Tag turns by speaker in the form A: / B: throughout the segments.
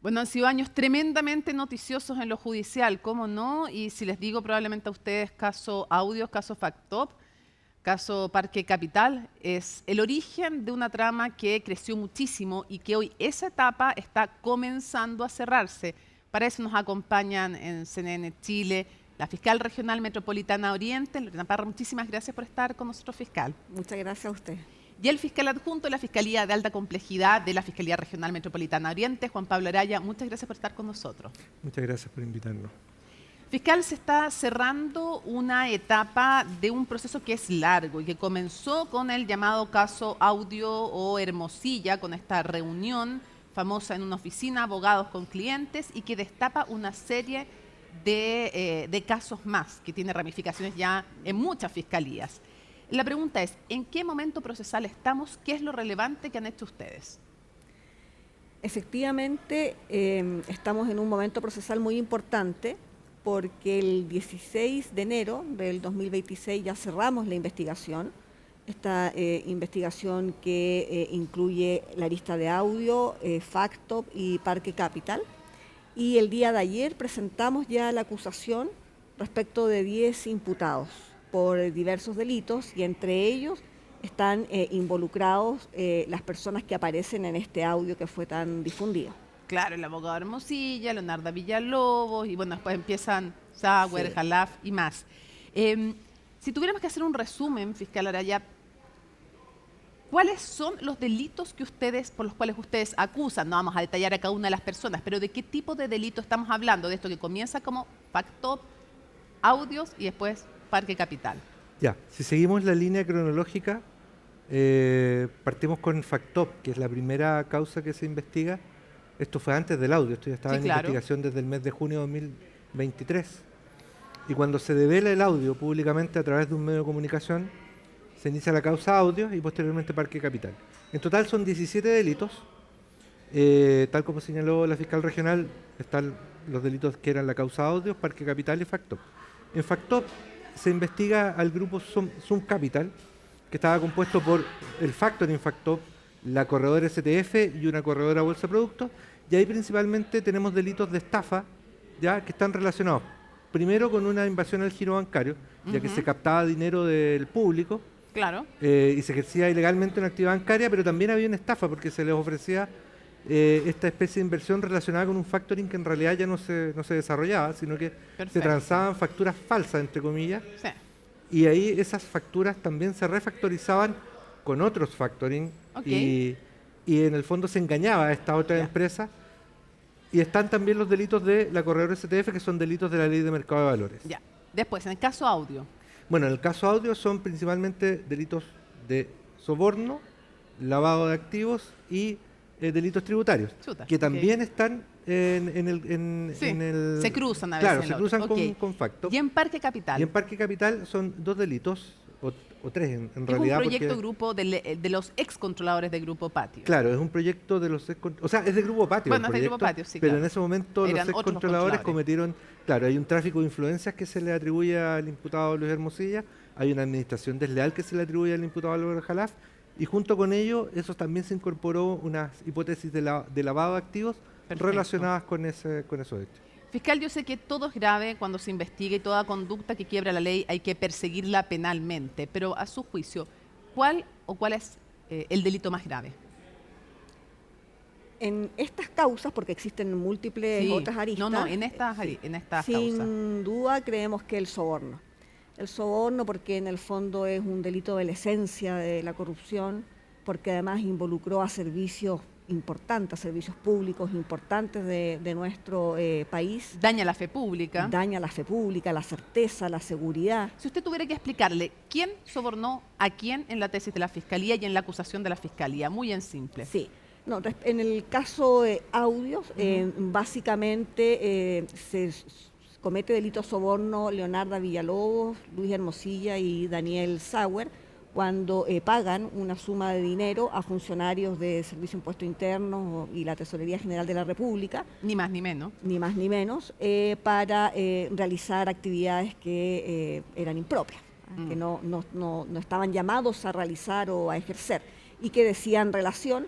A: Bueno, han sido años tremendamente noticiosos en lo judicial, ¿cómo no? Y si les digo probablemente a ustedes caso Audios, caso Factop, caso Parque Capital, es el origen de una trama que creció muchísimo y que hoy esa etapa está comenzando a cerrarse. Para eso nos acompañan en CNN Chile la fiscal regional metropolitana Oriente, Lorena Parra. Muchísimas gracias por estar con nosotros, fiscal.
B: Muchas gracias a usted.
A: Y el fiscal adjunto de la Fiscalía de Alta Complejidad de la Fiscalía Regional Metropolitana Oriente, Juan Pablo Araya. Muchas gracias por estar con nosotros.
C: Muchas gracias por invitarnos.
A: Fiscal, se está cerrando una etapa de un proceso que es largo y que comenzó con el llamado caso Audio o Hermosilla, con esta reunión famosa en una oficina, abogados con clientes, y que destapa una serie de casos más, que tiene ramificaciones ya en muchas fiscalías. La pregunta es, ¿en qué momento procesal estamos? ¿Qué es lo relevante que han hecho ustedes?
B: Efectivamente, estamos en un momento procesal muy importante porque el 16 de enero del 2026 ya cerramos la investigación. Esta investigación que incluye la lista de Audio, Factop y Parque Capital. Y el día de ayer presentamos ya la acusación respecto de 10 imputados por diversos delitos, y entre ellos están involucrados las personas que aparecen en este audio que fue tan difundido.
A: Claro, el abogado Hermosilla, Leonardo Villalobos, y bueno, después empiezan Sauer,
B: Sí.
A: Jalaf y más. Si tuviéramos que hacer un resumen, fiscal Araya, ¿cuáles son los delitos que por los cuales ustedes acusan? No vamos a detallar a cada una de las personas, pero ¿de qué tipo de delito estamos hablando? De esto que comienza como Factop, Audios y después Parque Capital.
C: Ya, si seguimos la línea cronológica, partimos con Factop, que es la primera causa que se investiga. Esto fue antes del audio, esto ya estaba
A: Sí,
C: en
A: claro.
C: investigación desde el mes de junio de 2023. Y cuando se devela el audio públicamente a través de un medio de comunicación, se inicia la causa Audio y posteriormente Parque Capital. En total son 17 delitos. Tal como señaló la fiscal regional, están los delitos que eran la causa Audio, Parque Capital y Factop. En Factop se investiga al grupo Zoom Capital, que estaba compuesto por el Factoring Factop, la corredora STF y una corredora Bolsa de Productos, y ahí principalmente tenemos delitos de estafa, ya que están relacionados primero con una invasión al giro bancario, ya que se captaba dinero del público.
A: Claro.
C: Y se ejercía ilegalmente una actividad bancaria, pero también había una estafa porque se les ofrecía esta especie de inversión relacionada con un factoring que en realidad ya no se desarrollaba, sino que
A: Perfecto.
C: se transaban facturas falsas, entre comillas,
A: Sí.
C: y ahí esas facturas también se refactorizaban con otros factoring,
A: Ok.
C: y en el fondo se engañaba a esta otra
A: Ya.
C: empresa. Y están también los delitos de la corredora STF, que son delitos de la Ley de Mercado de Valores.
A: Ya. Después, en el caso Audio.
C: Bueno, en el caso Audio son principalmente delitos de soborno, lavado de activos y delitos tributarios,
A: Chuta,
C: que
A: ok.
C: también están en el...
A: Sí, se cruzan a
C: Claro,
A: veces.
C: se cruzan
A: Ok.
C: con Factop.
A: Y en Parque Capital.
C: Y en Parque Capital son 2 delitos, o 3 en
A: Es
C: realidad.
A: un proyecto
C: porque,
A: grupo de los excontroladores de Grupo Patio.
C: claro, es un proyecto de los o sea, es de Grupo Patio.
A: Bueno,
C: el
A: es de Grupo
C: proyecto,
A: Patio, sí,
C: pero
A: claro.
C: en ese momento
A: Eran
C: los
A: otros
C: excontroladores
A: controladores.
C: cometieron, claro, hay un tráfico de influencias que se le atribuye al imputado Luis Hermosilla, hay una administración desleal que se le atribuye al imputado Álvaro Jalaf, y junto con ello, eso también se incorporó unas hipótesis de lavado de activos
A: Perfecto.
C: relacionadas con esos hechos.
A: Fiscal, yo sé que todo es grave cuando se investiga y toda conducta que quiebra la ley hay que perseguirla penalmente, pero a su juicio, ¿cuál es el delito más grave?
B: En estas causas, porque existen múltiples
A: Sí.
B: otras aristas,
A: No, en estas causas.
B: sin duda creemos que el soborno. El soborno porque en el fondo es un delito de la esencia de la corrupción, porque además involucró a servicios importantes, a servicios públicos importantes de nuestro país.
A: Daña la fe pública.
B: Daña la fe pública, la certeza, la seguridad.
A: Si usted tuviera que explicarle quién sobornó a quién en la tesis de la Fiscalía y en la acusación de la Fiscalía, muy en simple.
B: Sí. No, en el caso de Audios, básicamente se comete delito de soborno Leonardo Villalobos, Luis Hermosilla y Daniel Sauer cuando pagan una suma de dinero a funcionarios de Servicio de Impuesto Interno y la Tesorería General de la República,
A: Ni más ni menos.
B: ni más ni menos, para realizar actividades que eran impropias, que no estaban llamados a realizar o a ejercer, y que decían relación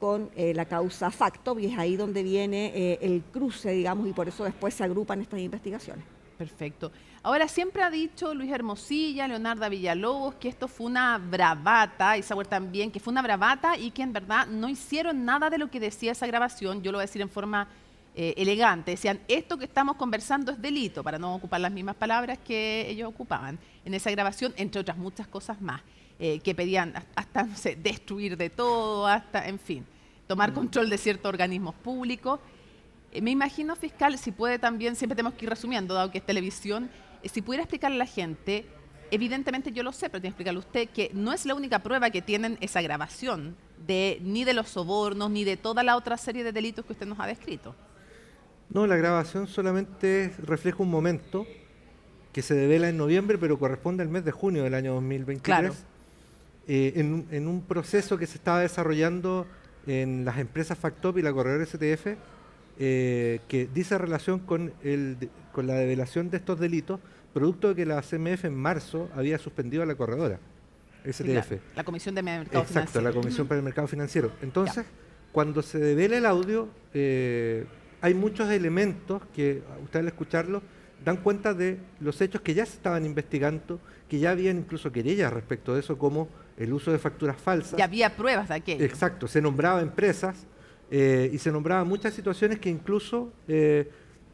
B: con la causa Factop, y es ahí donde viene el cruce, digamos, y por eso después se agrupan estas investigaciones.
A: Perfecto. Ahora, siempre ha dicho Luis Hermosilla, Leonardo Villalobos, que esto fue una bravata, y Sauer también, que fue una bravata y que en verdad no hicieron nada de lo que decía esa grabación. Yo lo voy a decir en forma elegante. Decían, esto que estamos conversando es delito, para no ocupar las mismas palabras que ellos ocupaban en esa grabación, entre otras muchas cosas más, que pedían hasta, no sé, destruir de todo, hasta, en fin, tomar control de ciertos organismos públicos. Me imagino, fiscal, si puede también, siempre tenemos que ir resumiendo, dado que es televisión, si pudiera explicarle a la gente, evidentemente yo lo sé, pero tiene que explicarle a usted que no es la única prueba que tienen esa grabación, ni de los sobornos, ni de toda la otra serie de delitos que usted nos ha descrito.
C: No, la grabación solamente refleja un momento que se devela en noviembre, pero corresponde al mes de junio del año 2023,
A: Claro.
C: En un proceso que se estaba desarrollando en las empresas Factop y la corredora STF, que dice relación con la develación de estos delitos, producto de que la CMF en marzo había suspendido a la corredora STF.
A: Sí, la Comisión de Mercado
C: Exacto,
A: Financiero.
C: la Comisión para el Mercado Financiero. Entonces, cuando se devela el audio, hay muchos elementos que, usted al escucharlo, dan cuenta de los hechos que ya se estaban investigando, que ya habían incluso querellas respecto de eso, como el uso de facturas falsas.
A: Ya había pruebas de aquello.
C: Exacto, se nombraba empresas y se nombraban muchas situaciones que incluso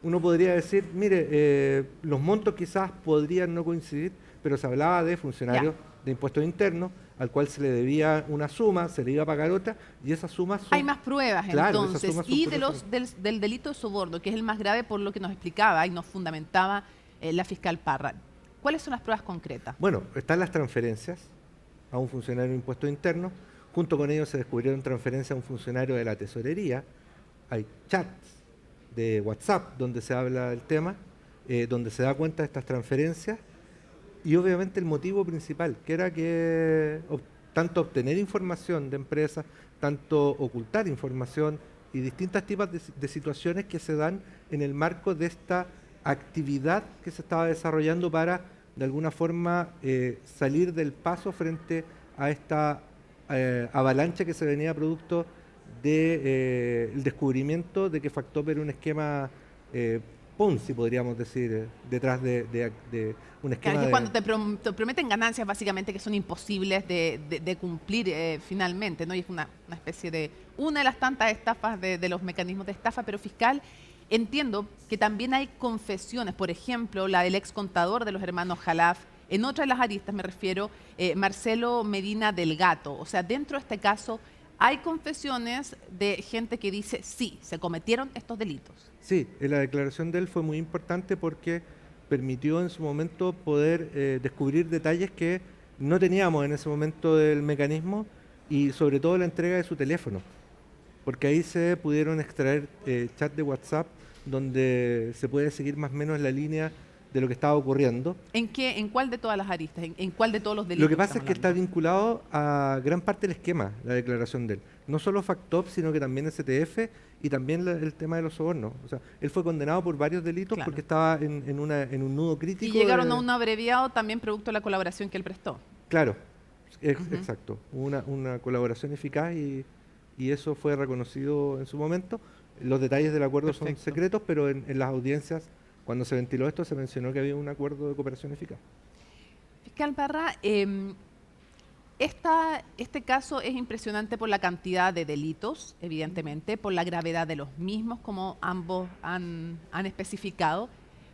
C: uno podría decir, mire, los montos quizás podrían no coincidir, pero se hablaba de funcionarios de impuestos internos al cual se le debía una suma, se le iba a pagar otra, y esas sumas son...
A: Hay más pruebas,
C: Claro,
A: entonces,
C: esas sumas son
A: y
C: pruebas.
A: del delito de soborno, que es el más grave por lo que nos explicaba y nos fundamentaba la fiscal Parra. ¿Cuáles son las pruebas concretas?
C: Bueno, están las transferencias a un funcionario de impuestos internos, junto con ellos se descubrieron transferencias a un funcionario de la tesorería, hay chats de WhatsApp donde se habla del tema, donde se da cuenta de estas transferencias, y obviamente el motivo principal, que era que tanto obtener información de empresas, tanto ocultar información y distintos tipos de situaciones que se dan en el marco de esta actividad que se estaba desarrollando para, de alguna forma, salir del paso frente a esta avalancha que se venía producto del descubrimiento de que Factop era un esquema Ponzi, podríamos decir, detrás de un esquema.
A: Claro, que cuando te prometen ganancias básicamente que son imposibles de cumplir finalmente, ¿no? Y es una especie de una de las tantas estafas de los mecanismos de estafa, pero fiscal, entiendo que también hay confesiones, por ejemplo, la del ex contador de los hermanos Jalaf, en otra de las aristas me refiero, Marcelo Medina del Gato. O sea, dentro de este caso hay confesiones de gente que dice, sí, se cometieron estos delitos.
C: Sí, la declaración de él fue muy importante porque permitió en su momento poder descubrir detalles que no teníamos en ese momento del mecanismo, y sobre todo la entrega de su teléfono, porque ahí se pudieron extraer chats de WhatsApp donde se puede seguir más o menos la línea de lo que estaba ocurriendo.
A: ¿En cuál de todas las aristas? ¿En cuál de todos los delitos?
C: Lo que pasa es que está
A: hablando?
C: vinculado a gran parte del esquema, la declaración de él. No solo Factop, sino que también STF y también el tema de los sobornos. O sea, él fue condenado por varios delitos
A: Claro.
C: porque estaba en un nudo crítico.
A: Y llegaron a un abreviado también producto de la colaboración que él prestó.
C: Claro, exacto. Una colaboración eficaz y eso fue reconocido en su momento. Los detalles del acuerdo son
A: Perfecto.
C: secretos, pero en las audiencias, cuando se ventiló esto, se mencionó que había un acuerdo de cooperación eficaz.
A: Fiscal Parra, este caso es impresionante por la cantidad de delitos, evidentemente, por la gravedad de los mismos, como ambos han especificado,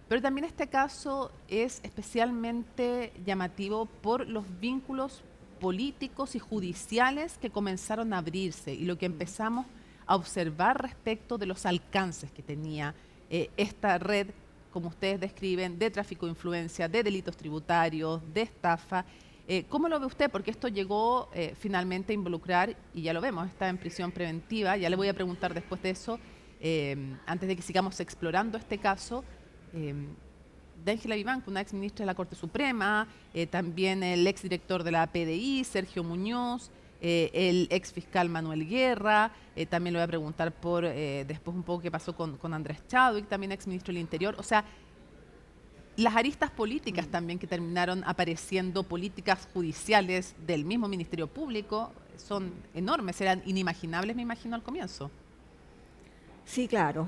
A: pero también este caso es especialmente llamativo por los vínculos políticos y judiciales que comenzaron a abrirse y lo que empezamos a observar respecto de los alcances que tenía esta red, como ustedes describen, de tráfico de influencia, de delitos tributarios, de estafa. ¿Cómo lo ve usted? Porque esto llegó finalmente a involucrar, y ya lo vemos, está en prisión preventiva, ya le voy a preguntar después de eso, antes de que sigamos explorando este caso, de Ángela Vivanco, una ex ministra de la Corte Suprema, también el ex director de la PDI, Sergio Muñoz, el ex fiscal Manuel Guerra, también le voy a preguntar por después un poco qué pasó con Andrés Chadwick, también ex ministro del Interior. O sea, las aristas políticas también que terminaron apareciendo, políticas judiciales del mismo Ministerio Público, son enormes, eran inimaginables, me imagino, al comienzo.
B: Sí, claro.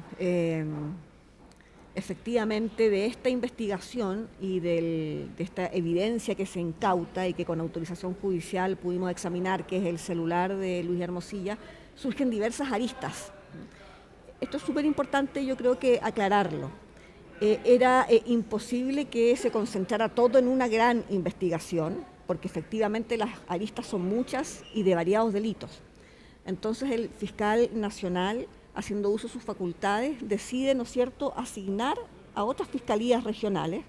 B: Efectivamente, de esta investigación y de esta evidencia que se incauta y que con autorización judicial pudimos examinar, que es el celular de Luis Hermosilla, surgen diversas aristas. Esto es súper importante, yo creo que aclararlo. Era imposible que se concentrara todo en una gran investigación, porque efectivamente las aristas son muchas y de variados delitos. Entonces el fiscal nacional, haciendo uso de sus facultades, decide, ¿no es cierto?, asignar a otras fiscalías regionales,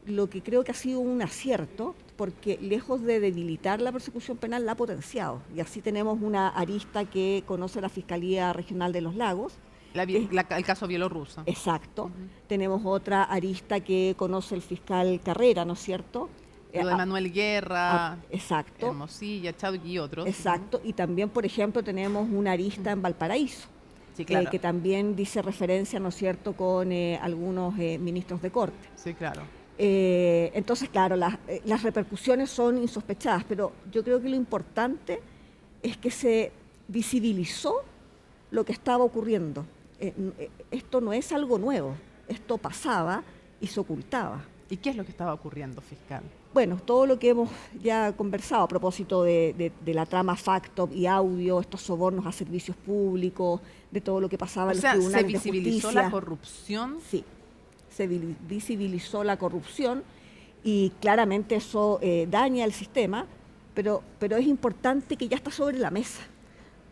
B: lo que creo que ha sido un acierto, porque lejos de debilitar la persecución penal, la ha potenciado. Y así tenemos una arista que conoce la Fiscalía Regional de los Lagos.
A: El caso bielorruso.
B: Exacto. Tenemos otra arista que conoce el fiscal Carrera, ¿no es cierto?
A: Lo de Manuel Guerra,
B: exacto.
A: Hermosilla, Chadwick y otros.
B: Exacto. Y también, por ejemplo, tenemos una arista en Valparaíso.
A: Sí, claro.
B: Que también dice referencia, ¿no es cierto?, con algunos ministros de corte.
A: Sí, claro.
B: Entonces, claro, las repercusiones son insospechadas, pero yo creo que lo importante es que se visibilizó lo que estaba ocurriendo. Esto no es algo nuevo, esto pasaba y se ocultaba.
A: ¿Y qué es lo que estaba ocurriendo, fiscal?
B: Bueno, todo lo que hemos ya conversado a propósito de la trama Factop y audio, estos sobornos a servicios públicos, de todo lo que pasaba en los tribunales de justicia.
A: ¿Se visibilizó la corrupción?
B: Sí, se visibilizó la corrupción y claramente eso daña el sistema, pero es importante que ya está sobre la mesa,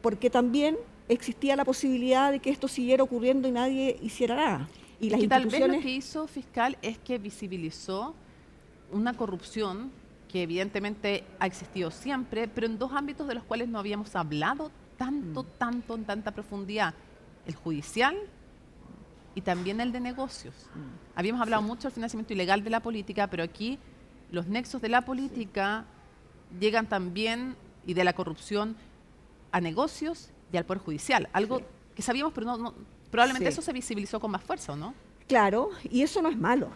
B: porque también existía la posibilidad de que esto siguiera ocurriendo y nadie hiciera nada. Y las
A: tal vez
B: instituciones...
A: lo que hizo, fiscal, es que visibilizó una corrupción que evidentemente ha existido siempre, pero en dos ámbitos de los cuales no habíamos hablado tanto, en tanta profundidad. El judicial y también el de negocios. Habíamos hablado mucho del financiamiento ilegal de la política, pero aquí los nexos de la política llegan también, y de la corrupción, a negocios y al Poder Judicial. Algo que sabíamos, pero probablemente eso se visibilizó con más fuerza, ¿o no?
B: Claro, y eso no es malo,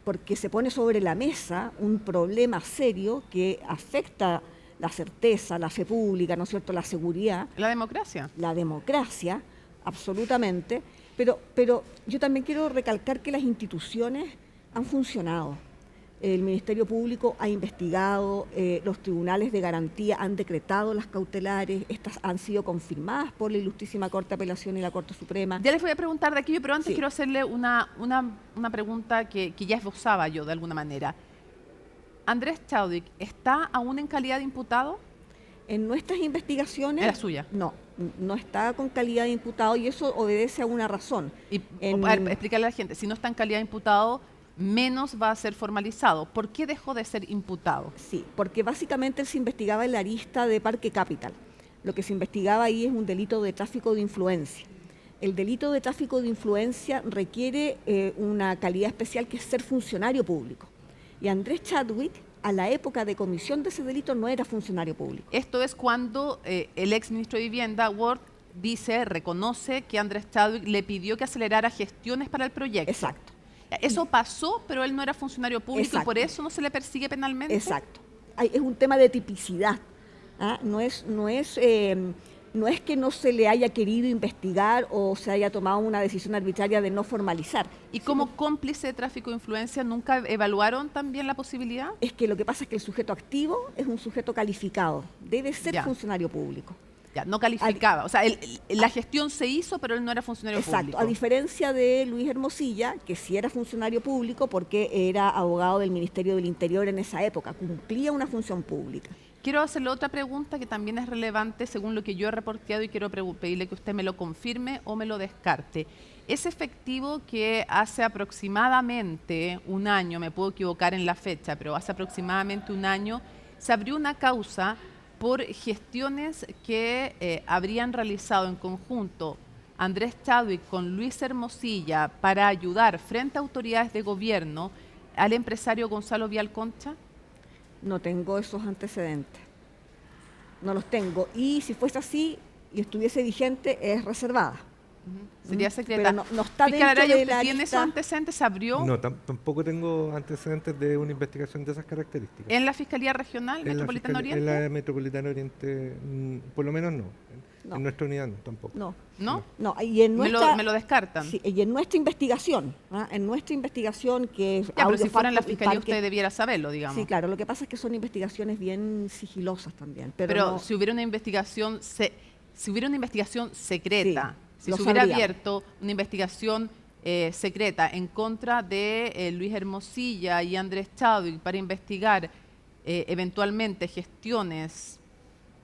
B: porque se pone sobre la mesa un problema serio que afecta la certeza, la fe pública, ¿no es cierto?, la seguridad.
A: La democracia.
B: La democracia, absolutamente. Pero yo también quiero recalcar que las instituciones han funcionado. El Ministerio Público ha investigado, los tribunales de garantía han decretado las cautelares, estas han sido confirmadas por la Ilustrísima Corte de Apelación y la Corte Suprema.
A: Ya les voy a preguntar de aquello, pero antes quiero hacerle una pregunta que ya esbozaba yo de alguna manera. ¿Andrés Chadwick está aún en calidad de imputado?
B: En nuestras investigaciones...
A: ¿En la suya?
B: No está con calidad de imputado y eso obedece a una razón.
A: Y explicarle a la gente, si no está en calidad de imputado, menos va a ser formalizado. ¿Por qué dejó de ser imputado?
B: Sí, porque básicamente se investigaba en la arista de Parque Capital. Lo que se investigaba ahí es un delito de tráfico de influencia. El delito de tráfico de influencia requiere una calidad especial que es ser funcionario público. Y Andrés Chadwick, a la época de comisión de ese delito, no era funcionario público.
A: Esto es cuando el ex ministro de Vivienda, Ward, reconoce que Andrés Chadwick le pidió que acelerara gestiones para el proyecto.
B: Exacto.
A: Eso pasó, pero él no era funcionario público.
B: Exacto.
A: Y por eso no se le persigue penalmente.
B: Exacto. Es un tema de tipicidad. ¿Ah? No es que no se le haya querido investigar o se haya tomado una decisión arbitraria de no formalizar.
A: ¿Y como cómplice de tráfico de influencia nunca evaluaron también la posibilidad?
B: Es que lo que pasa es que el sujeto activo es un sujeto calificado. Debe ser funcionario público.
A: Ya, no calificaba. O sea, la gestión se hizo, pero él no era funcionario público.
B: Exacto. A diferencia de Luis Hermosilla, que sí era funcionario público porque era abogado del Ministerio del Interior en esa época, cumplía una función pública.
A: Quiero hacerle otra pregunta que también es relevante según lo que yo he reporteado y quiero pedirle que usted me lo confirme o me lo descarte. ¿Es efectivo que hace aproximadamente un año, me puedo equivocar en la fecha, pero hace aproximadamente un año, se abrió una causa por gestiones que habrían realizado en conjunto Andrés Chadwick con Luis Hermosilla para ayudar frente a autoridades de gobierno al empresario Gonzalo Vial Concha?
B: No tengo esos antecedentes. No los tengo. Y si fuese así y estuviese vigente, es reservada.
A: Sería secreta.
B: Pero no está
A: Fiscal
B: dentro
A: Araya,
B: de
A: ¿usted
B: la
A: tiene esos
B: lista.
A: antecedentes? ¿Se abrió
C: No, tampoco tengo antecedentes de una investigación de esas características.
A: en la Fiscalía Regional Metropolitana
C: En
A: Oriente?
C: la Metropolitana Oriente, por lo menos no.
B: No.
C: En nuestra unidad no, tampoco.
B: No.
A: ¿No?
B: No, y en
A: Me
B: nuestra,
A: lo descartan.
B: sí, y en nuestra investigación, en nuestra investigación que es
A: Ya, pero si
B: audio,
A: fuera en la
B: facto y
A: Fiscalía
B: parque-
A: usted debiera saberlo, digamos.
B: Sí, claro, lo que pasa es que son investigaciones bien sigilosas también. Pero,
A: Pero
B: no-
A: si hubiera una investigación, si hubiera una investigación secreta,
B: Sí,
A: si
B: lo
A: se hubiera
B: sabríamos.
A: abierto una investigación secreta en contra de Luis Hermosilla y Andrés Chadwick para investigar eventualmente gestiones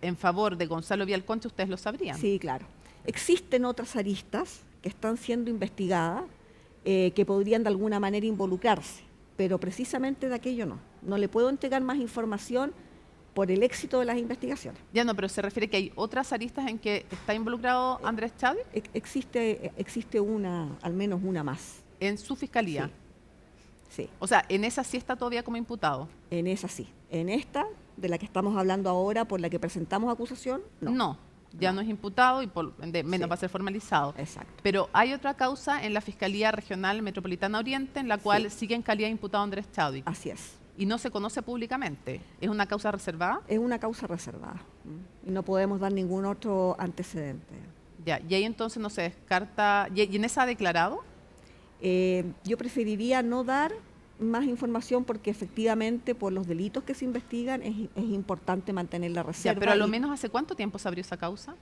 A: en favor de Gonzalo Vialconcha, ustedes lo sabrían.
B: Sí, claro. Existen otras aristas que están siendo investigadas que podrían de alguna manera involucrarse, pero precisamente de aquello no. No le puedo entregar más información por el éxito de las investigaciones.
A: Ya no, pero se refiere que hay otras aristas en que está involucrado Andrés Chadwick
B: Existe una, al menos una más.
A: en su fiscalía.
B: Sí,
A: O sea, en esa sí está todavía como imputado.
B: en esa sí. En esta, de la que estamos hablando ahora, por la que presentamos acusación, no.
A: Ya no es imputado y por ende menos
B: Sí.
A: va a ser formalizado.
B: Exacto.
A: Pero hay otra causa en la Fiscalía Regional Metropolitana Oriente en la cual
B: Sí.
A: sigue en calidad de imputado Andrés Chadwick
B: Así es.
A: y no se conoce públicamente. ¿Es una causa reservada?
B: Es una causa reservada y no podemos dar ningún otro antecedente.
A: Ya, y ahí entonces no se descarta. ¿Y en esa ha declarado?
B: Yo preferiría no dar más información porque efectivamente por los delitos que se investigan es importante mantener la
A: Ya,
B: reserva.
A: pero a lo
B: y
A: menos ¿hace cuánto tiempo se abrió esa causa?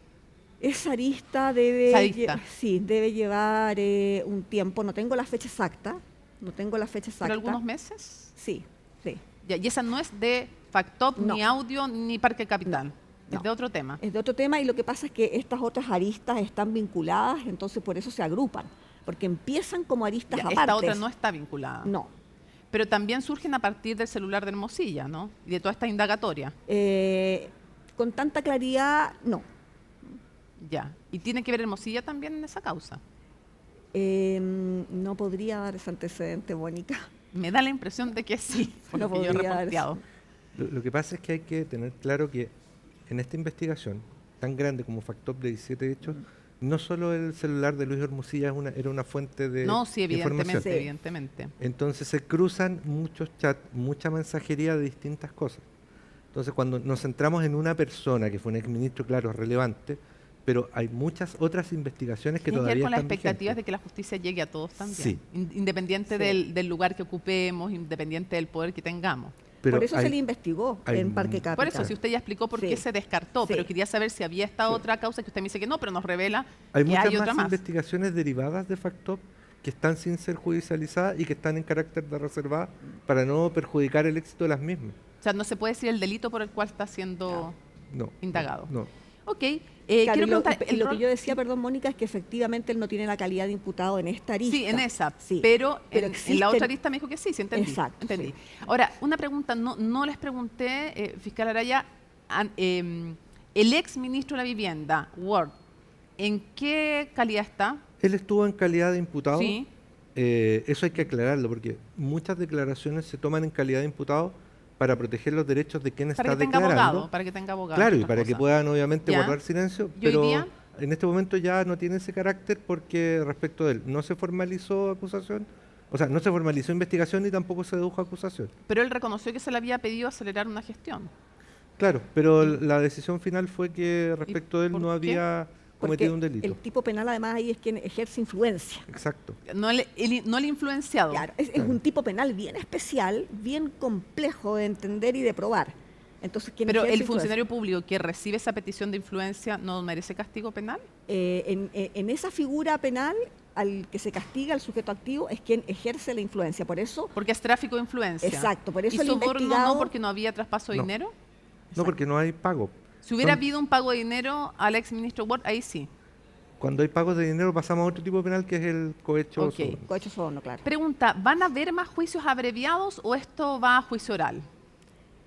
B: esa arista debe,
A: Esa arista.
B: sí, debe llevar un tiempo. No tengo la fecha exacta.
A: ¿Por algunos meses?
B: Sí, sí.
A: Ya, y esa no es de Factop,
B: No.
A: ni Audio, ni Parque Capital.
B: No.
A: Es de otro tema.
B: Es de otro tema y lo que pasa es que estas otras aristas están vinculadas, entonces por eso se agrupan, porque empiezan como aristas
A: Ya,
B: aparte.
A: esta otra no está vinculada.
B: No.
A: Pero también surgen a partir del celular de Hermosilla, ¿no? Y de toda esta indagatoria.
B: Con tanta claridad, no.
A: Ya. ¿Y tiene que ver Hermosilla también en esa causa?
B: No podría dar ese antecedente, Mónica.
A: Me da la impresión de que sí, por
B: No
A: lo que yo he
B: podría dar
A: reporteado.
C: Lo que pasa es que hay que tener claro que en esta investigación, tan grande como Factop de 17 hechos, no solo el celular de Luis Hermosilla era una fuente de
A: No, sí,
C: información.
A: evidentemente, evidentemente.
C: Entonces se cruzan muchos chats, mucha mensajería de distintas cosas. Entonces cuando nos centramos en una persona que fue un exministro, claro, relevante, pero hay muchas otras investigaciones que
A: Tiene que ver
C: todavía
A: con las
C: están
A: expectativas de
C: vigentes.
A: que la justicia llegue a todos también.
C: Sí.
A: Independiente
B: Sí.
A: del lugar que ocupemos, independiente del poder que tengamos.
C: Pero
B: por eso se
C: hay-
B: le investigó
C: hay
B: en Parque
C: mu-
B: Capital.
A: Por eso, si usted ya explicó por qué
B: Sí.
A: se descartó, pero
B: Sí.
A: quería saber si había esta
C: Sí.
A: otra causa que usted me dice que no, pero nos revela
C: Hay
A: que
C: muchas
A: hay otra
C: más
A: más.
C: investigaciones derivadas de Factop que están sin ser judicializadas y que están en carácter de reserva para no perjudicar el éxito de las mismas.
A: O sea, no se puede decir el delito por el cual está siendo
C: No.
A: indagado.
C: No.
A: Ok,
B: Claro,
A: quiero
B: y
A: preguntar...
B: y
A: el
B: lo
A: rol-
B: que yo decía, perdón, Mónica, es que efectivamente él no tiene la calidad de imputado en esta arista.
A: Sí, en esa,
B: Sí,
A: pero, en la
B: existen-
A: otra lista me dijo que sí, sí, entendí.
B: Exacto,
A: entendí.
B: sí.
A: Ahora, una pregunta, no les pregunté, fiscal Araya, el ex ministro de la Vivienda, Ward, ¿en qué calidad está?
C: Él estuvo en calidad de imputado.
A: Sí.
C: Eso hay que aclararlo porque muchas declaraciones se toman en calidad de imputado para proteger los derechos de quien
A: Para
C: está
A: que tenga
C: declarando.
A: abogado, para que tenga abogado.
C: Claro, y
A: otras
C: para que
A: cosas.
C: puedan obviamente
A: Ya.
C: guardar silencio,
A: ¿Y hoy
C: pero
A: día?
C: en este momento ya no tiene ese carácter porque respecto de él no se formalizó acusación, o sea, no se formalizó investigación ni tampoco se dedujo acusación.
A: Pero él reconoció que se le había pedido acelerar una gestión.
C: Claro, pero la decisión final fue que respecto de él
A: por
C: no
A: qué?
C: había
B: Porque
C: cometido un delito.
B: el tipo penal además ahí es quien ejerce influencia.
C: Exacto.
A: No el influenciado.
B: Claro, es un tipo penal bien especial, bien complejo de entender y de probar. Entonces, quien
A: Pero
B: ejerce
A: el
B: influencia.
A: funcionario público que recibe esa petición de influencia no merece castigo penal.
B: En esa figura penal, al que se castiga, el sujeto activo, es quien ejerce la influencia. Por eso,
A: Porque es tráfico de influencia.
B: Exacto, por eso
A: ¿Y
B: el
A: soborno
B: investigado-
A: no porque no había traspaso de
C: No.
A: dinero?
C: No, porque no hay pago.
A: Si hubiera
C: Son-
A: habido un pago de dinero al ex ministro Ward, ahí sí.
C: Cuando hay pagos de dinero pasamos a otro tipo de penal que es el cohecho.
A: Ok.
C: soborno.
B: cohecho soborno, claro.
A: Pregunta, ¿van a haber más juicios abreviados o esto va a juicio oral?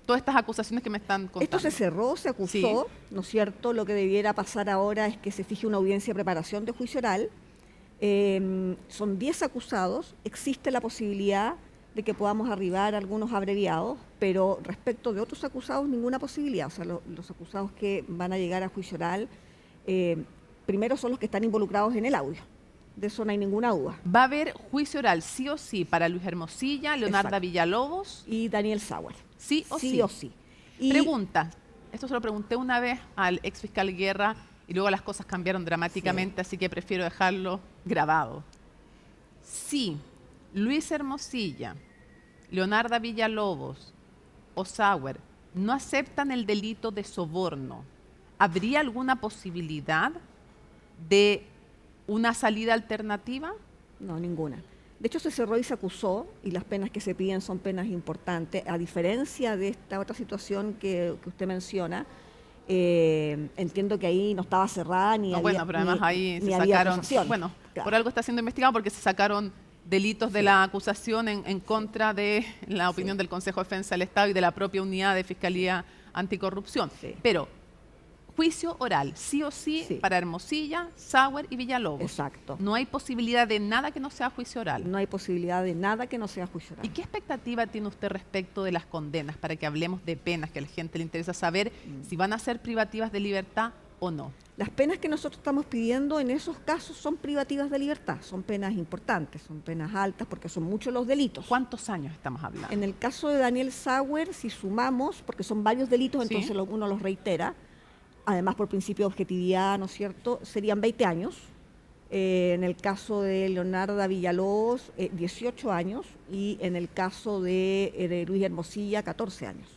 A: Todas estas acusaciones que me están contando.
B: Esto se cerró, se acusó,
A: Sí.
B: ¿no es cierto? Lo que debiera pasar ahora es que se fije una audiencia de preparación de juicio oral. Son 10 acusados, existe la posibilidad de que podamos arribar a algunos abreviados, pero respecto de otros acusados, ninguna posibilidad. O sea, los acusados que van a llegar a juicio oral, primero son los que están involucrados en el audio. de eso no hay ninguna duda.
A: Va a haber juicio oral sí o sí para Luis Hermosilla, Leonarda
B: Exacto.
A: Villalobos,
B: Y Daniel Sauer.
A: sí o sí.
B: Sí o sí. Y
A: Pregunta, esto se lo pregunté una vez al ex fiscal Guerra y luego las cosas cambiaron dramáticamente, así que prefiero dejarlo grabado. Si Luis Hermosilla, Leonarda Villalobos o Sauer no aceptan el delito de soborno, ¿habría alguna posibilidad de una salida alternativa?
B: no, ninguna. De hecho, se cerró y se acusó, y las penas que se piden son penas importantes. A diferencia de esta otra situación que usted menciona, entiendo que ahí no estaba cerrada ni
A: No,
B: había
A: bueno, pero además
B: ni-
A: ahí
B: ni
A: se
B: había
A: sacaron,
B: acusación.
A: bueno,
B: Claro.
A: por algo está siendo investigado porque se sacaron delitos de la acusación en contra de la opinión del Consejo de Defensa del Estado y de la propia unidad de Fiscalía Anticorrupción.
B: Sí.
A: Pero juicio oral, sí o sí,
B: Sí.
A: para Hermosilla, Sauer y Villalobos.
B: Exacto.
A: No hay posibilidad de nada que no sea juicio oral.
B: No hay posibilidad de nada que no sea juicio oral.
A: ¿Y qué expectativa tiene usted respecto de las condenas para que hablemos de penas, que a la gente le interesa saber si van a ser privativas de libertad o no?
B: Las penas que nosotros estamos pidiendo en esos casos son privativas de libertad, son penas importantes, son penas altas porque son muchos los delitos.
A: ¿Cuántos años estamos hablando?
B: En el caso de Daniel Sauer, si sumamos, porque son varios delitos,
A: Sí.
B: entonces uno los reitera, además por principio de objetividad, ¿no es cierto?, serían 20 años. En el caso de Leonarda Villalobos, 18 años, y en el caso de Luis Hermosilla, 14 años.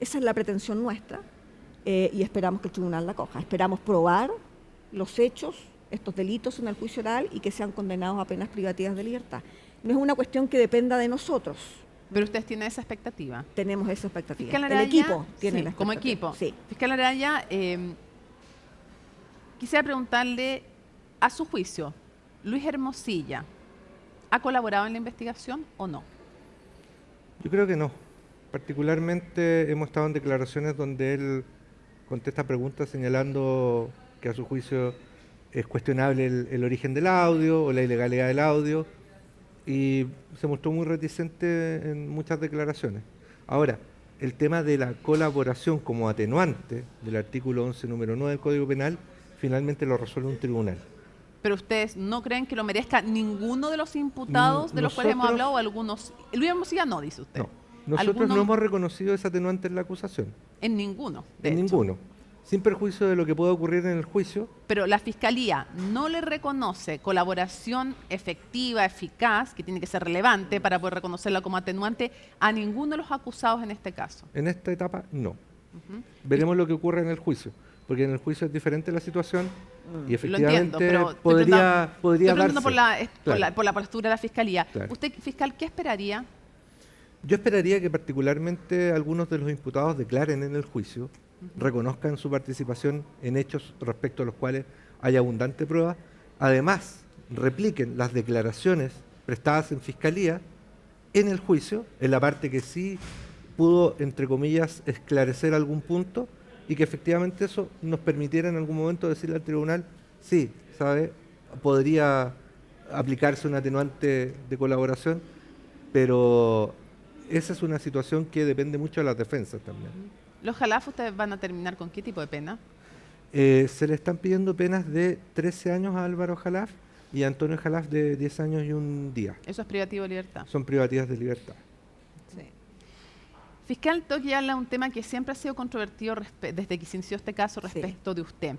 B: Esa es la pretensión nuestra, y esperamos que el tribunal la coja. Esperamos probar los hechos, estos delitos en el juicio oral, y que sean condenados a penas privativas de libertad. No es una cuestión que dependa de nosotros.
A: Pero ustedes tienen esa expectativa.
B: Tenemos esa expectativa.
A: Fiscal
B: El
A: Araya,
B: equipo tiene
A: sí,
B: la
A: como
B: expectativa.
A: equipo.
B: Sí.
A: Fiscal Araya, quisiera preguntarle, a su juicio, ¿Luis Hermosilla ha colaborado en la investigación o no?
C: Yo creo que no. Particularmente hemos estado en declaraciones donde él contesta preguntas señalando que a su juicio es cuestionable el origen del audio o la ilegalidad del audio, y se mostró muy reticente en muchas declaraciones. Ahora, el tema de la colaboración como atenuante del artículo 11, número 9 del Código Penal, finalmente lo resuelve un tribunal.
A: Pero ustedes no creen que lo merezca ninguno de los imputados de los cuales hemos
C: Nosotros-
A: hablado o algunos. Luis Hermosilla no, dice usted.
C: No, nosotros
A: ¿Alguno?
C: no hemos reconocido ese atenuante en la acusación,
A: En ninguno. de
C: en
A: hecho.
C: ninguno, sin perjuicio de lo que pueda ocurrir en el juicio.
A: Pero la Fiscalía no le reconoce colaboración efectiva, eficaz, que tiene que ser relevante para poder reconocerla como atenuante, a ninguno de los acusados en este caso.
C: En esta etapa, no. Veremos lo que ocurre en el juicio, porque en el juicio es diferente la situación y
A: Lo entiendo,
C: efectivamente
A: pero estoy
C: podría
A: preguntando
C: darse.
A: por la postura de la Fiscalía.
C: Claro.
A: ¿Usted, fiscal, qué esperaría?
C: Yo esperaría que particularmente algunos de los imputados declaren en el juicio, reconozcan su participación en hechos respecto a los cuales hay abundante prueba, además repliquen las declaraciones prestadas en fiscalía en el juicio, en la parte que sí pudo, entre comillas, esclarecer algún punto, y que efectivamente eso nos permitiera en algún momento decirle al tribunal, sí, ¿sabe? Podría aplicarse un atenuante de colaboración, pero esa es una situación que depende mucho de las defensas también.
A: ¿Los Jalaf ustedes van a terminar con qué tipo de pena?
C: Se le están pidiendo penas de 13 años a Álvaro Jalaf y a Antonio Jalaf de 10 años y un día.
A: Eso es privativo de libertad.
C: Son privativas de libertad.
A: Fiscal, tengo que hablar de un tema que siempre ha sido controvertido desde que se inició este caso respecto de usted.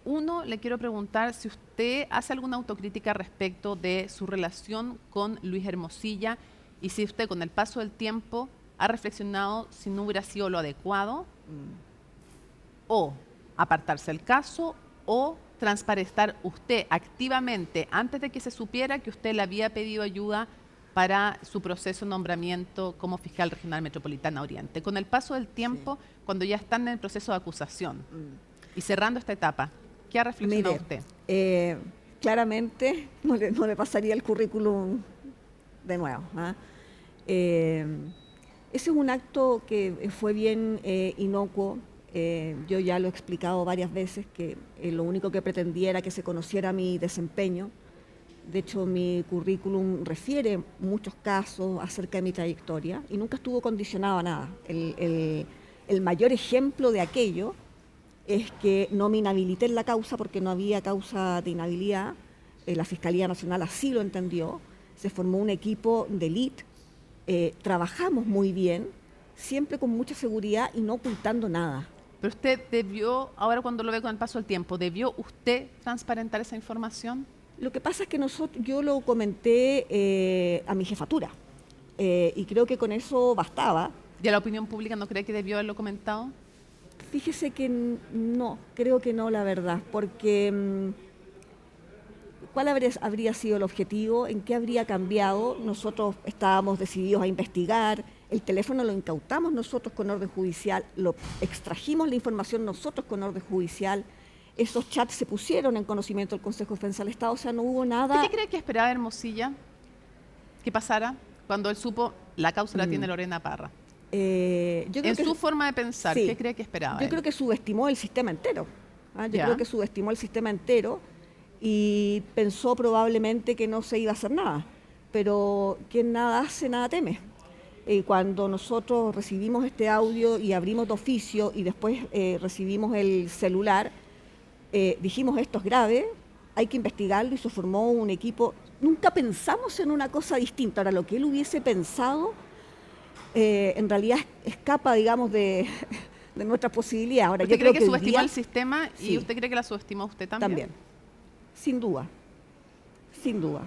A: Uno, le quiero preguntar si usted hace alguna autocrítica respecto de su relación con Luis Hermosilla y si usted con el paso del tiempo ha reflexionado si no hubiera sido lo adecuado o apartarse del caso o transparentar usted activamente antes de que se supiera que usted le había pedido ayuda para su proceso de nombramiento como fiscal regional metropolitana Oriente. Con el paso del tiempo, cuando ya están en el proceso de acusación y cerrando esta etapa, ¿qué ha reflexionado
B: Mire,
A: usted?
B: claramente no le pasaría el currículum de nuevo. Ese es un acto que fue bien inocuo. Yo ya lo he explicado varias veces que lo único que pretendía era que se conociera mi desempeño. De hecho, mi currículum refiere muchos casos acerca de mi trayectoria y nunca estuvo condicionado a nada. El mayor ejemplo de aquello es que no me inhabilité en la causa porque no había causa de inhabilidad, la Fiscalía Nacional así lo entendió, se formó un equipo de élite, trabajamos muy bien, siempre con mucha seguridad y no ocultando nada.
A: Pero usted debió, ahora cuando lo ve con el paso del tiempo, ¿debió usted transparentar esa información?
B: Lo que pasa es que yo lo comenté a mi jefatura y creo que con eso bastaba.
A: ¿Y a la opinión pública no cree que debió haberlo comentado?
B: Fíjese que no, creo que no, la verdad, porque ¿cuál habría sido el objetivo? ¿En qué habría cambiado? Nosotros estábamos decididos a investigar, el teléfono lo incautamos nosotros con orden judicial, lo extrajimos la información nosotros con orden judicial, esos chats se pusieron en conocimiento del Consejo de Defensa del Estado, o sea, no hubo nada.
A: ¿Qué cree que esperaba Hermosilla que pasara cuando él supo la causa la tiene Lorena Parra? En su forma de pensar, sí. ¿Qué cree que esperaba?
B: Yo creo que subestimó el sistema entero. Creo que subestimó el sistema entero y pensó probablemente que no se iba a hacer nada. Pero quien nada hace, nada teme. Cuando nosotros recibimos este audio y abrimos de oficio y después recibimos el celular, dijimos esto es grave, hay que investigarlo y se formó un equipo. Nunca pensamos en una cosa distinta. Ahora, lo que él hubiese pensado en realidad escapa, digamos, de nuestra posibilidad. Ahora,
A: ¿Usted cree que subestimó el sistema y
B: sí.
A: ¿Usted cree que la subestimó usted también?
B: También, sin duda, sin duda.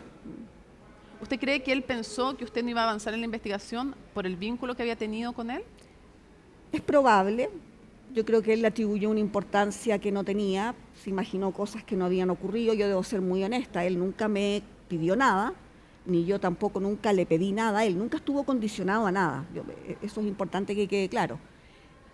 A: ¿Usted cree que él pensó que usted no iba a avanzar en la investigación por el vínculo que había tenido con él?
B: Es probable. Yo creo que él le atribuyó una importancia que no tenía, se imaginó cosas que no habían ocurrido. Yo debo ser muy honesta, él nunca me pidió nada, ni yo tampoco nunca le pedí nada, él nunca estuvo condicionado a nada. Eso es importante que quede claro.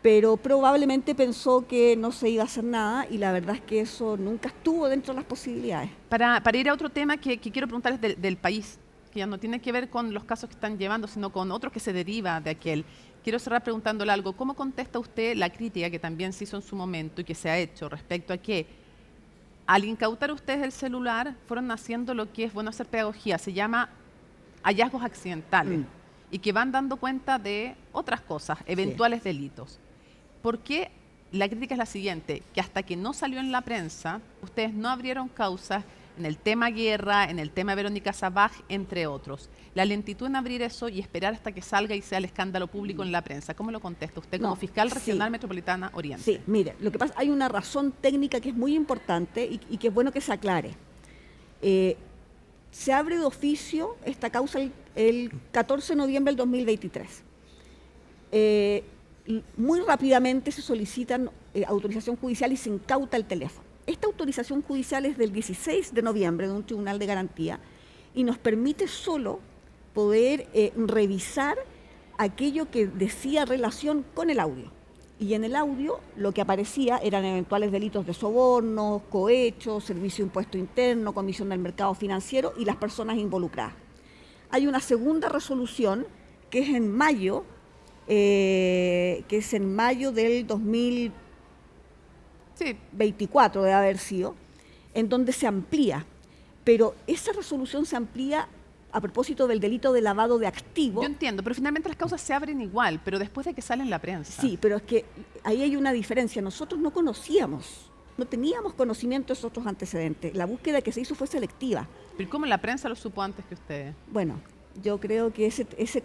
B: Pero probablemente pensó que no se iba a hacer nada y la verdad es que eso nunca estuvo dentro de las posibilidades.
A: Para ir a otro tema que quiero preguntarles del país, que ya no tiene que ver con los casos que están llevando, sino con otro que se deriva de aquel. Quiero cerrar preguntándole algo. ¿Cómo contesta usted la crítica que también se hizo en su momento y que se ha hecho respecto a que al incautar ustedes el celular fueron haciendo lo que es bueno hacer pedagogía, se llama hallazgos accidentales y que van dando cuenta de otras cosas, eventuales delitos? ¿Por qué la crítica es la siguiente? Que hasta que no salió en la prensa, ustedes no abrieron causas en el tema guerra, en el tema Verónica Sabaj, entre otros. La lentitud en abrir eso y esperar hasta que salga y sea el escándalo público en la prensa. ¿Cómo lo contesta usted como fiscal regional metropolitana Oriente?
B: Sí, mire, lo que pasa, hay una razón técnica que es muy importante y que es bueno que se aclare. Se abre de oficio esta causa el 14 de noviembre del 2023. Muy rápidamente se solicitan autorización judicial y se incauta el teléfono. Esta autorización judicial es del 16 de noviembre de un tribunal de garantía y nos permite solo poder revisar aquello que decía relación con el audio. Y en el audio lo que aparecía eran eventuales delitos de soborno, cohecho, servicio de impuesto interno, comisión del mercado financiero y las personas involucradas. Hay una segunda resolución que es en mayo, del 2024 debe haber sido, en donde se amplía, pero esa resolución se amplía a propósito del delito de lavado de activos.
A: Yo entiendo, pero finalmente las causas se abren igual, pero después de que sale en la prensa.
B: Sí, pero es que ahí hay una diferencia. Nosotros no conocíamos, no teníamos conocimiento de esos otros antecedentes. La búsqueda que se hizo fue selectiva.
A: ¿Pero cómo la prensa lo supo antes que ustedes?
B: Bueno, yo creo que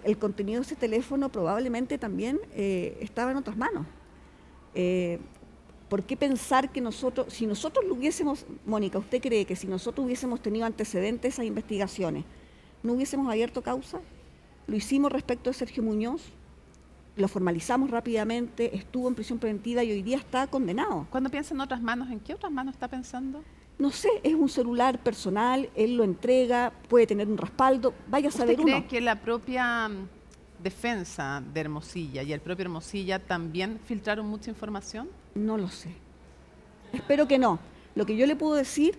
B: el contenido de ese teléfono probablemente también estaba en otras manos. ¿Por qué pensar que si nosotros lo hubiésemos, Mónica, ¿usted cree que si nosotros hubiésemos tenido antecedentes de esas investigaciones, no hubiésemos abierto causa? Lo hicimos respecto de Sergio Muñoz, lo formalizamos rápidamente, estuvo en prisión preventiva y hoy día está condenado.
A: Cuando piensa en otras manos, ¿en qué otras manos está pensando?
B: No sé, es un celular personal, él lo entrega, puede tener un respaldo, vaya a saber uno.
A: ¿Usted cree que la propia defensa de Hermosilla y el propio Hermosilla también filtraron mucha información?
B: No lo sé. Espero que no. Lo que yo le puedo decir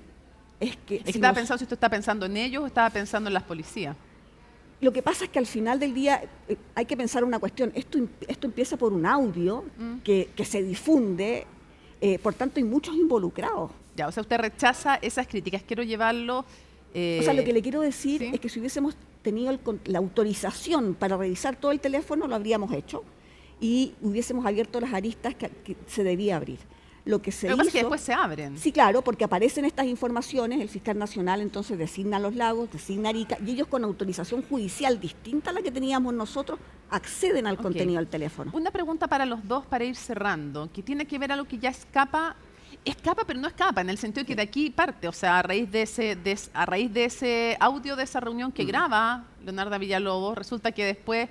B: es que...
A: estaba pensando si usted está pensando en ellos o estaba pensando en las policías.
B: Lo que pasa es que al final del día hay que pensar una cuestión. Esto empieza por un audio que se difunde, por tanto hay muchos involucrados.
A: Ya, o sea, usted rechaza esas críticas. Quiero llevarlo...
B: O sea, lo que le quiero decir
A: ¿sí?
B: es que si hubiésemos tenido la autorización para revisar todo el teléfono, lo habríamos hecho y hubiésemos abierto las aristas que se debía abrir. Lo que se
A: Lo que pasa es que
B: hizo...
A: después se abren.
B: Sí, claro, porque aparecen estas informaciones, el fiscal nacional entonces designa Los Lagos, designa Arica, y ellos con autorización judicial distinta a la que teníamos nosotros, acceden al contenido del teléfono.
A: Una pregunta para los dos para ir cerrando, que tiene que ver a lo que ya escapa, pero no escapa, en el sentido que de aquí parte, o sea, a raíz de ese audio de esa reunión que graba Leonardo Villalobos, resulta que después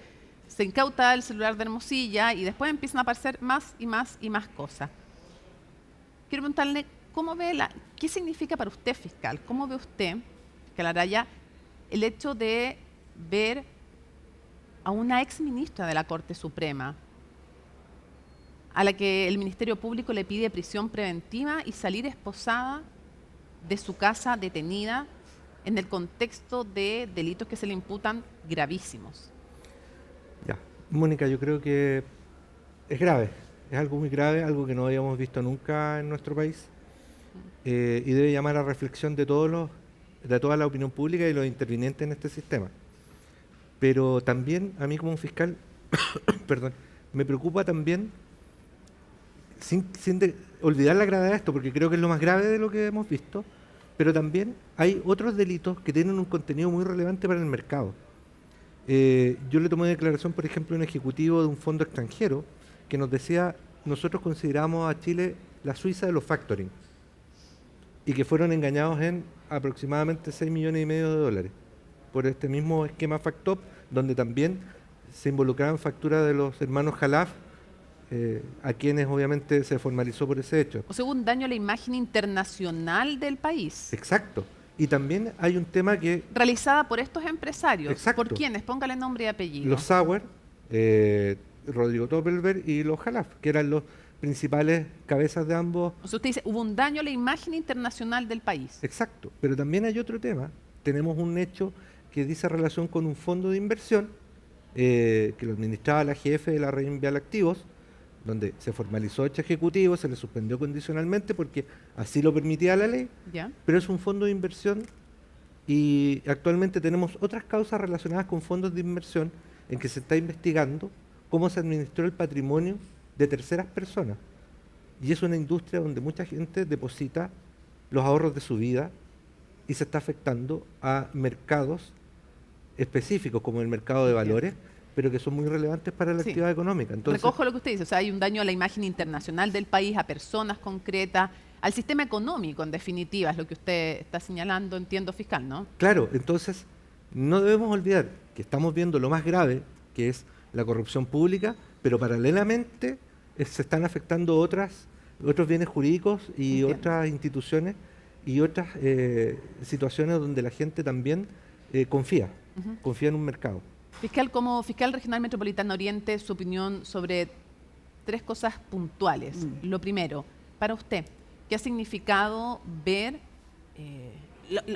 A: se incauta el celular de Hermosilla y después empiezan a aparecer más y más y más cosas. Quiero preguntarle, ¿qué significa para usted, fiscal? ¿Cómo ve usted, fiscal Araya, el hecho de ver a una exministra de la Corte Suprema, a la que el Ministerio Público le pide prisión preventiva y salir esposada de su casa detenida en el contexto de delitos que se le imputan gravísimos?
C: Ya, Mónica, yo creo que es grave, es algo muy grave, algo que no habíamos visto nunca en nuestro país y debe llamar a reflexión de toda la opinión pública y los intervinientes en este sistema. Pero también a mí como un fiscal, perdón, me preocupa también, sin olvidar la gravedad de esto, porque creo que es lo más grave de lo que hemos visto, pero también hay otros delitos que tienen un contenido muy relevante para el mercado. Yo le tomé declaración, por ejemplo, a un ejecutivo de un fondo extranjero que nos decía, nosotros consideramos a Chile la Suiza de los factoring y que fueron engañados en aproximadamente 6,5 millones de dólares por este mismo esquema FacTop, donde también se involucraban facturas de los hermanos Jalaf, a quienes obviamente se formalizó por ese hecho.
A: O sea, hubo un daño a la imagen internacional del país.
C: Exacto. Y también hay un tema que...
A: Realizada por estos empresarios.
C: Exacto.
A: ¿Por quiénes? Póngale nombre y apellido.
C: Los Sauer, Rodrigo Doppelberg y los Jalaf, que eran los principales cabezas de ambos.
A: O sea, usted dice, hubo un daño a la imagen internacional del país.
C: Exacto. Pero también hay otro tema. Tenemos un hecho que dice relación con un fondo de inversión que lo administraba la jefe de la red Invial Activos, donde se formalizó este ejecutivo, se le suspendió condicionalmente porque así lo permitía la ley,
A: ¿Ya?
C: pero es un fondo de inversión y actualmente tenemos otras causas relacionadas con fondos de inversión en que se está investigando cómo se administró el patrimonio de terceras personas. Y es una industria donde mucha gente deposita los ahorros de su vida y se está afectando a mercados específicos como el mercado de valores, pero que son muy relevantes para la actividad económica. Entonces,
A: recojo lo que usted dice, o sea, hay un daño a la imagen internacional del país, a personas concretas, al sistema económico, en definitiva, es lo que usted está señalando, entiendo, fiscal, ¿no?
C: claro, entonces no debemos olvidar que estamos viendo lo más grave, que es la corrupción pública, pero paralelamente se están afectando otros bienes jurídicos y otras instituciones y otras situaciones donde la gente también confía en un mercado.
A: Fiscal, como fiscal regional metropolitano Oriente, su opinión sobre 3 cosas puntuales. Lo primero, para usted, ¿qué ha significado ver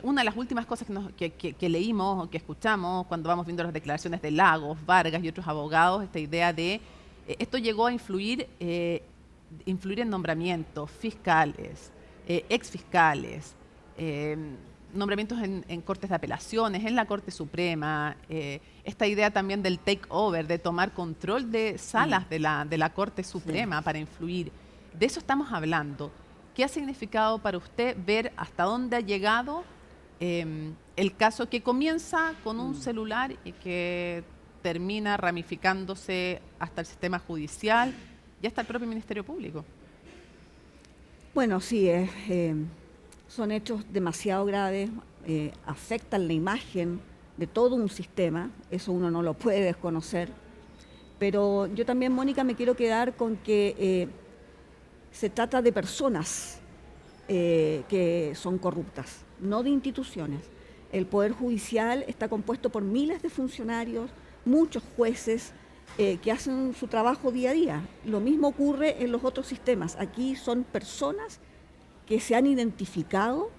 A: una de las últimas cosas que leímos o que escuchamos cuando vamos viendo las declaraciones de Lagos, Vargas y otros abogados, esta idea de esto llegó a influir en nombramientos fiscales, exfiscales, nombramientos en cortes de apelaciones, en la Corte Suprema, esta idea también del takeover, de tomar control de salas de la Corte Suprema para influir. De eso estamos hablando. ¿Qué ha significado para usted ver hasta dónde ha llegado el caso que comienza con un celular y que termina ramificándose hasta el sistema judicial y hasta el propio Ministerio Público?
B: Bueno, sí, son hechos demasiado graves, afectan la imagen de todo un sistema, eso uno no lo puede desconocer, pero yo también, Mónica, me quiero quedar con que se trata de personas que son corruptas, no de instituciones. El Poder Judicial está compuesto por miles de funcionarios, muchos jueces que hacen su trabajo día a día. Lo mismo ocurre en los otros sistemas. Aquí son personas que se han identificado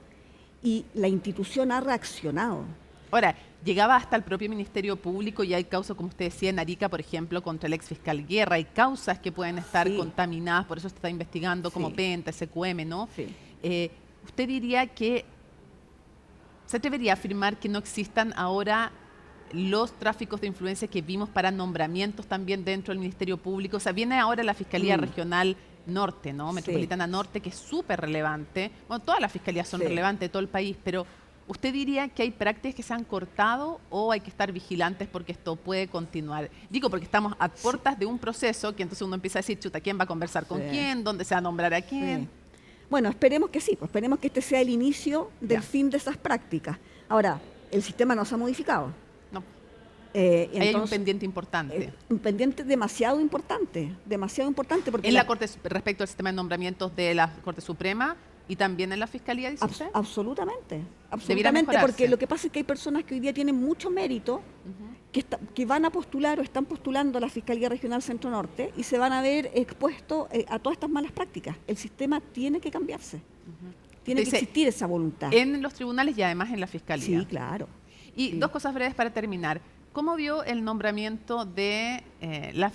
B: y la institución ha reaccionado.
A: Ahora, llegaba hasta el propio Ministerio Público y hay causas, como usted decía, en Arica, por ejemplo, contra el exfiscal Guerra. Hay causas que pueden estar contaminadas, por eso se está investigando como Penta, SQM, ¿no?
B: Sí.
A: ¿Usted diría que se atrevería a afirmar que no existan ahora los tráficos de influencia que vimos para nombramientos también dentro del Ministerio Público? O sea, viene ahora la Fiscalía Regional Norte, ¿no?
B: Sí.
A: Metropolitana Norte, que es súper relevante. Bueno, todas las fiscalías son
B: Sí.
A: relevantes de todo el país, pero ¿usted diría que hay prácticas que se han cortado o hay que estar vigilantes porque esto puede continuar? Digo, porque estamos a puertas de un proceso que entonces uno empieza a decir, chuta, ¿quién va a conversar con
B: Sí.
A: quién? ¿Dónde se va a nombrar a quién?
B: Sí. Bueno, esperemos que sí, pues esperemos que este sea el inicio del
A: Ya.
B: fin de esas prácticas. Ahora, el sistema no se ha modificado.
A: No, ahí hay un
B: Entonces,
A: pendiente importante.
B: un pendiente demasiado importante porque
A: En la Corte, respecto al sistema de nombramientos de la Corte Suprema y también en la Fiscalía, dice usted.
B: absolutamente,
A: Debiera
B: absolutamente,
A: mejorarse.
B: porque lo que pasa es que hay personas que hoy día tienen mucho mérito, que van a postular o están postulando a la Fiscalía Regional Centro Norte y se van a ver expuestos a todas estas malas prácticas. El sistema tiene que cambiarse, tiene que
A: Dice,
B: existir esa voluntad.
A: En los tribunales y además en la Fiscalía.
B: Sí, claro.
A: Y
B: Sí.
A: dos cosas breves para terminar. ¿Cómo vio el nombramiento de la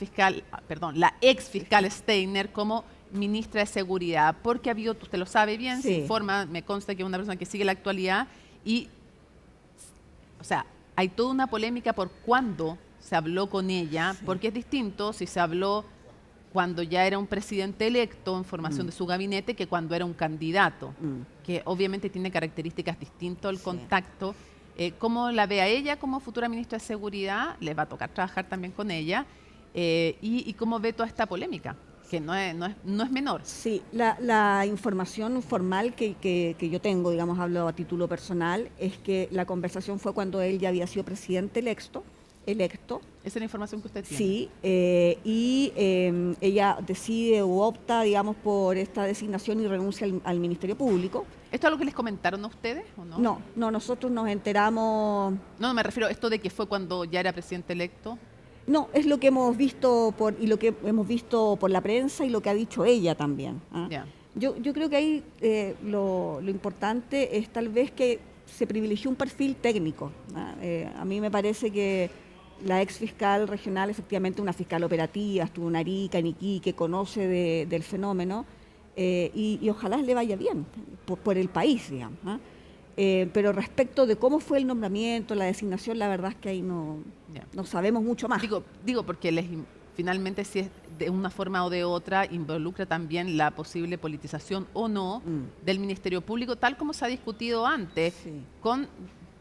A: ex fiscal Steiner como ministra de Seguridad? Porque ha habido, usted lo sabe bien, se
B: Sí.
A: informa, me consta que es una persona que sigue la actualidad y, o sea, hay toda una polémica por cuándo se habló con ella, porque es distinto si se habló cuando ya era un presidente electo en formación de su gabinete que cuando era un candidato, que obviamente tiene características distintas al
B: Sí.
A: contacto. ¿Cómo la ve a ella como futura ministra de Seguridad? Le va a tocar trabajar también con ella. Y cómo ve toda esta polémica, que no es menor.
B: Sí, la información formal que yo tengo, digamos, hablo a título personal, es que la conversación fue cuando él ya había sido presidente electo.
A: Esa es la información que usted tiene.
B: Sí, ella decide o opta, digamos, por esta designación y renuncia al Ministerio Público.
A: ¿Esto es algo que les comentaron a ustedes o no?
B: No, nosotros nos enteramos.
A: No, me refiero a esto de que fue cuando ya era presidente electo.
B: No, es lo que hemos visto por la prensa y lo que ha dicho ella también. ¿Ah?
A: Ya.
B: Yo creo que ahí lo importante es tal vez que se privilegió un perfil técnico. ¿Ah? A mí me parece que la ex fiscal regional, efectivamente una fiscal operativa, estuvo en Arica, en Iquique, conoce del fenómeno y ojalá le vaya bien por el país, digamos. ¿Ah? Pero respecto de cómo fue el nombramiento, la designación, la verdad es que ahí no sabemos mucho más.
A: Digo porque finalmente si es de una forma o de otra involucra también la posible politización o no del Ministerio Público, tal como se ha discutido antes
B: Sí.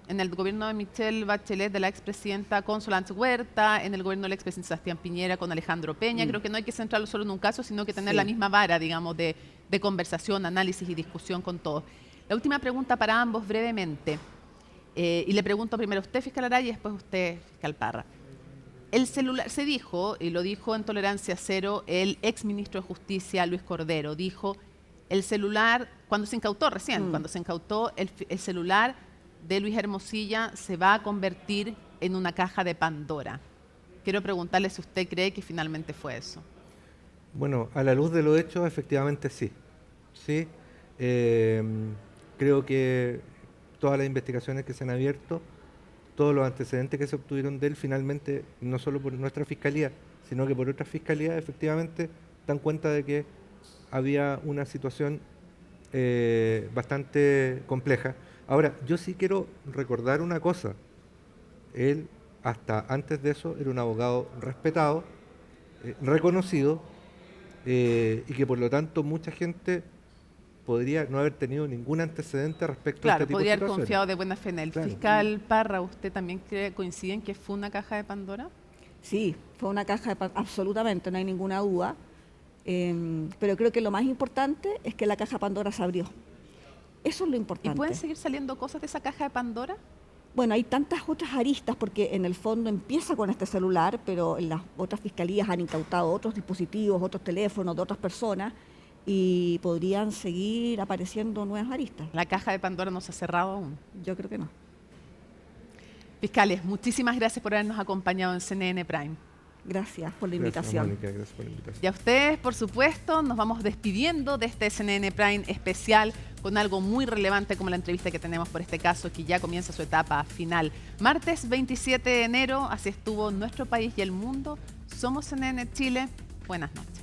A: en el gobierno de Michelle Bachelet, de la expresidenta con Solange Huerta, en el gobierno del expresidente Sebastián Piñera con Alejandro Peña. Creo que no hay que centrarlo solo en un caso, sino que tener
B: Sí.
A: la misma vara, digamos, de conversación, análisis y discusión con todos. La última pregunta para ambos brevemente. Y le pregunto primero a usted, fiscal Araya, y después a usted, fiscal Parra. El celular, se dijo, y lo dijo en Tolerancia Cero, el ex ministro de Justicia, Luis Cordero, dijo, el celular, cuando se incautó recién, cuando se incautó el celular de Luis Hermosilla, se va a convertir en una caja de Pandora. Quiero preguntarle si usted cree que finalmente fue eso.
C: Bueno, a la luz de los hechos, efectivamente sí. Sí. Creo que todas las investigaciones que se han abierto, todos los antecedentes que se obtuvieron de él, finalmente, no solo por nuestra fiscalía, sino que por otras fiscalías, efectivamente, dan cuenta de que había una situación bastante compleja. Ahora, yo sí quiero recordar una cosa. Él, hasta antes de eso, era un abogado respetado, reconocido, y que por lo tanto mucha gente podría no haber tenido ningún antecedente respecto a
A: Claro,
C: este tipo de
A: podría haber
C: situaciones.
A: confiado de buena fe en él.
C: Claro.
A: Fiscal Parra, ¿usted también coincide en que fue una caja de Pandora?
B: Sí, fue una caja absolutamente, no hay ninguna duda. Pero creo que lo más importante es que la caja Pandora se abrió. Eso es lo
A: ¿Y
B: importante.
A: pueden seguir saliendo cosas de esa caja de Pandora?
B: Bueno, hay tantas otras aristas porque en el fondo empieza con este celular, pero en las otras fiscalías han incautado otros dispositivos, otros teléfonos de otras personas y podrían seguir apareciendo nuevas aristas.
A: La caja de Pandora no se ha cerrado aún.
B: Yo creo que no.
A: Fiscales, muchísimas gracias por habernos acompañado en CNN Prime.
B: Gracias por la
C: Gracias,
B: invitación.
C: Mónica, gracias por la invitación.
A: Y a ustedes, por supuesto, nos vamos despidiendo de este CNN Prime especial con algo muy relevante como la entrevista que tenemos por este caso que ya comienza su etapa final. Martes 27 de enero, así estuvo nuestro país y el mundo. Somos CNN Chile. Buenas noches.